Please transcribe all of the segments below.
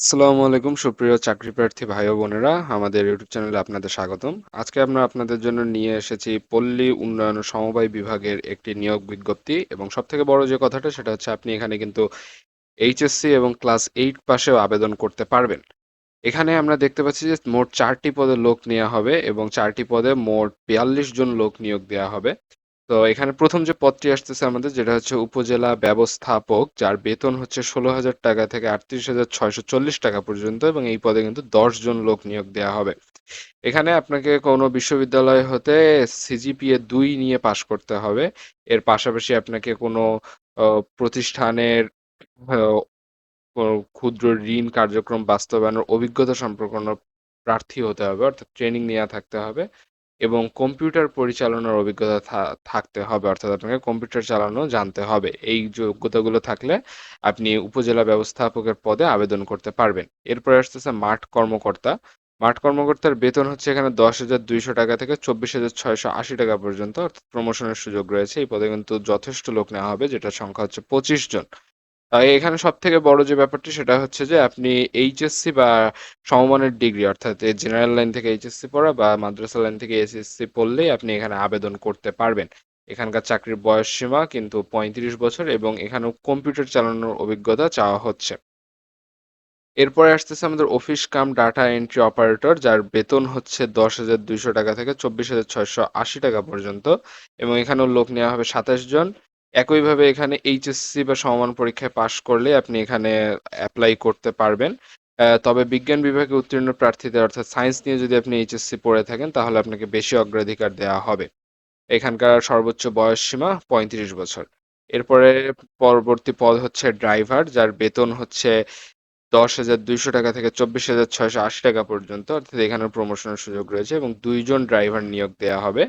আসসালামু আলাইকুম সুপ্রিয় চাকরি প্রার্থী ভাই ও বোনেরা, আমাদের ইউটিউব চ্যানেলে আপনাদের স্বাগতম। আজকে আমরা আপনাদের জন্য নিয়ে এসেছি পল্লী উন্নয়ন ও সমবায় বিভাগের একটি নিয়োগ বিজ্ঞপ্তি, এবং সবথেকে বড় যে কথাটা সেটা হচ্ছে আপনি এখানে কিন্তু এইচএসসি এবং ক্লাস 8 পাশেও আবেদন করতে পারবেন। এখানে আমরা দেখতে পাচ্ছি যে মোট 4টি পদে লোক নেওয়া হবে এবং 4টি পদে মোট 42 জন লোক নিয়োগ দেওয়া হবে। তো এখানে প্রথম যে পদটি আসতেছে আমাদের, যেটা হচ্ছে উপজেলা ব্যবস্থাপক, যার বেতন হচ্ছে 16,000 টাকা থেকে 38,640 টাকা পর্যন্ত, এবং এই পদে কিন্তু 10 জন লোক নিয়োগ দেওয়া হবে। এখানে আপনাকে কোনো বিশ্ববিদ্যালয় হতে সিজিপিএ 2 নিয়ে পাশ করতে হবে। এর পাশাপাশি আপনাকে কোনো প্রতিষ্ঠানের আহ, কোনো ক্ষুদ্র ঋণ কার্যক্রম বাস্তবায়নের অভিজ্ঞতা সম্পন্ন প্রার্থী হতে হবে, অর্থাৎ ট্রেনিং নেওয়া থাকতে হবে, এবং কম্পিউটার পরিচালনার অভিজ্ঞতা থাকতে হবে, অর্থাৎ আপনাকে কম্পিউটার চালানো জানতে হবে। এই যোগ্যতাগুলো থাকলে আপনি উপজেলা ব্যবস্থাপকের পদে আবেদন করতে পারবেন। এরপরে আসতেছে মাঠ কর্মকর্তা। মাঠ কর্মকর্তার বেতন হচ্ছে এখানে 10,200 টাকা থেকে 24,680 টাকা পর্যন্ত, অর্থাৎ প্রমোশনের সুযোগ রয়েছে। এই পদে কিন্তু যথেষ্ট লোক নেওয়া হবে, যেটার সংখ্যা হচ্ছে 25 জন। এখানে সব থেকে বড় যে ব্যাপারটি সেটা হচ্ছে যে আপনি এইচএসসি বা সমমানের ডিগ্রি, অর্থাৎ জেনারেল লাইন থেকে এইচএসসি পড়া বা মাদ্রাসা লাইন থেকে এসএসসি পড়লেই আপনি এখানে আবেদন করতে পারবেন। এখানকার চাকরির বয়স সীমা কিন্তু 35 বছর, এবং এখানেও কম্পিউটার চালানোর অভিজ্ঞতা চাওয়া হচ্ছে। এরপরে আসতেছে আমাদের অফিস কাম ডাটা এন্ট্রি অপারেটর, যার বেতন হচ্ছে 10,200 টাকা থেকে 24,680 টাকা পর্যন্ত, এবং এখানেও লোক নেওয়া হবে 27 জন। একইভাবে এখানে এইচএসসি বা সমমান পরীক্ষায় পাশ করলে আপনি এখানে অ্যাপ্লাই করতে পারবেন। তবে বিজ্ঞান বিভাগে উত্তীর্ণ প্রার্থীদের, অর্থাৎ সায়েন্স নিয়ে যদি আপনি এইচএসসি পড়ে থাকেন, তাহলে আপনাকে বেশি অগ্রাধিকার দেওয়া হবে। এখানকার সর্বোচ্চ বয়স সীমা 35 বছর। এরপরে পরবর্তী পদ হচ্ছে ড্রাইভার, যার বেতন হচ্ছে 10,200 টাকা থেকে 24,680 টাকা পর্যন্ত, অর্থাৎ এখানে প্রমোশনের সুযোগ রয়েছে, এবং 2 জন ড্রাইভার নিয়োগ দেওয়া হবে।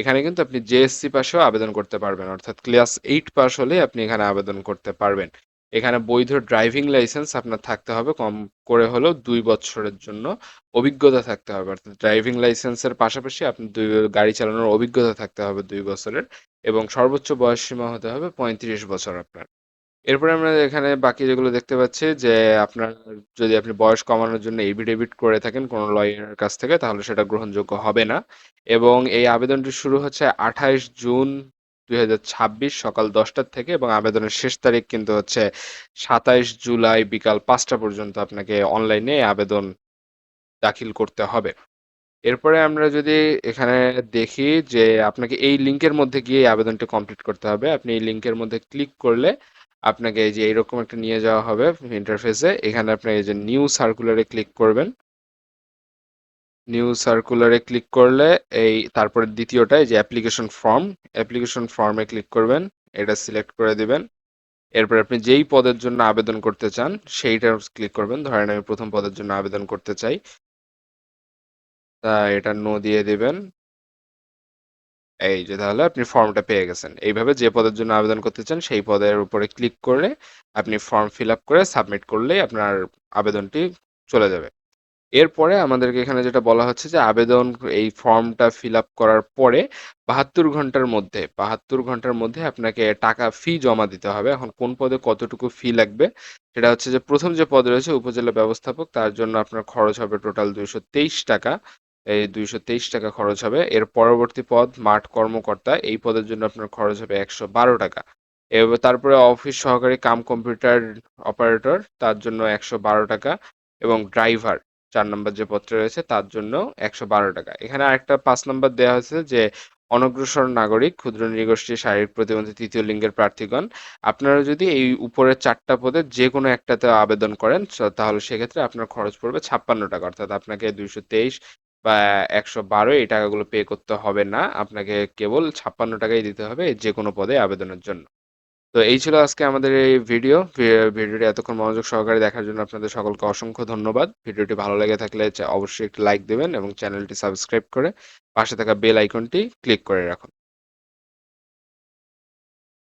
এখানে কিন্তু আপনি জেএসসি পাশেও আবেদন করতে পারবেন, অর্থাৎ ক্লাস 8 পাস হলে আপনি এখানে আবেদন করতে পারবেন। এখানে বৈধ ড্রাইভিং লাইসেন্স আপনার থাকতে হবে, কম করে হলেও 2 বছরের জন্য অভিজ্ঞতা থাকতে হবে, অর্থাৎ ড্রাইভিং লাইসেন্সের পাশাপাশি আপনি গাড়ি চালানোর অভিজ্ঞতা থাকতে হবে 2 বছরের, এবং সর্বোচ্চ বয়স সীমা হতে হবে 35 বছর আপনার। এরপরে আমরা এখানে বাকি যেগুলো দেখতে পাচ্ছি যে আপনার, যদি আপনি বয়স কমানোর জন্য এফিডেভিট করে থাকেন কোনো লয়ারের কাছ থেকে, তাহলে সেটা গ্রহণযোগ্য হবে না। এবং এই আবেদনটি শুরু হচ্ছে 28 জুন 2026 সকাল 10টা থেকে, এবং আবেদনের শেষ তারিখ কিন্তু হচ্ছে 27 জুলাই বিকাল 5টা পর্যন্ত আপনাকে অনলাইনে আবেদন দাখিল করতে হবে। এরপরে আমরা যদি এখানে দেখি যে আপনাকে এই লিংকের মধ্যে গিয়ে এই আবেদনটি কমপ্লিট করতে হবে। আপনি এই লিংকের মধ্যে ক্লিক করলে আপনাকে এই যে এইরকম একটা নিয়ে যাওয়া হবে ইন্টারফেসে। এখানে আপনি এই যে নিউ সার্কুলারে ক্লিক করবেন। নিউ সার্কুলারে ক্লিক করলে এই তারপরে দ্বিতীয়টায় যে অ্যাপ্লিকেশন ফর্ম, অ্যাপ্লিকেশন ফর্মে ক্লিক করবেন, এটা সিলেক্ট করে দিবেন। এরপর আপনি যেই পদের জন্য আবেদন করতে চান সেইটা ক্লিক করবেন। ধরেন আমি প্রথম পদের জন্য আবেদন করতে চাই, তা এটা নো দিয়ে দিবেন। এই যে তাহলে আপনি ফর্মটা পেয়ে গেছেন। এইভাবে যে পদের জন্য আবেদন করতে চান সেই পদের উপরে ক্লিক করে আপনি ফর্ম ফিল আপ করে সাবমিট করলেই আপনার আবেদনটি চলে যাবে। এরপরে আমাদেরকে এখানে যেটা বলা হচ্ছে যে আবেদন, এই ফর্মটা ফিল আপ করার পরে 72 ঘন্টার মধ্যে আপনাকে টাকা ফি জমা দিতে হবে। এখন কোন পদে কতটুকু ফি লাগবে সেটা হচ্ছে যে প্রথম যে পদ রয়েছে উপজেলা ব্যবস্থাপক, তার জন্য আপনার খরচ হবে টোটাল 223 টাকা। এই 223 টাকা খরচ হবে। এর পরবর্তী পদ মাঠ কর্মকর্তা, এই পদের জন্য আপনার খরচ হবে 112 টাকা। এবার তারপরে অফিস সহকারী কাম কম্পিউটার অপারেটর, তার জন্য 112 টাকা, এবং ড্রাইভার 4 নম্বর যে পদটা রয়েছে তার জন্য 112 টাকা। এখানে আরেকটা 5 নম্বর দেওয়া হয়েছে যে অনগ্রসর নাগরিক, ক্ষুদ্র নৃগোষ্ঠী, শারীরিক প্রতিবন্ধী, তৃতীয় লিঙ্গের প্রার্থীগণ, আপনারা যদি এই উপরের 4টা পদের যে কোনো একটাতে আবেদন করেন, তাহলে সেক্ষেত্রে আপনার খরচ পড়বে 56 টাকা, অর্থাৎ আপনাকে 223 বা 112 এই টাকাগুলো পে করতে হবে না, আপনাকে কেবল 56 টাকাই দিতে হবে যে কোনো পদে আবেদনের জন্য। তো এই ছিল আজকে আমাদের এই ভিডিওটি এতক্ষণ মনোযোগ সহকারে দেখার জন্য আপনাদের সকলকে অসংখ্য ধন্যবাদ। ভিডিওটি ভালো লেগে থাকলে অবশ্যই একটি লাইক দেবেন, এবং চ্যানেলটি সাবস্ক্রাইব করে পাশে থাকা বেল আইকনটি ক্লিক করে রাখুন।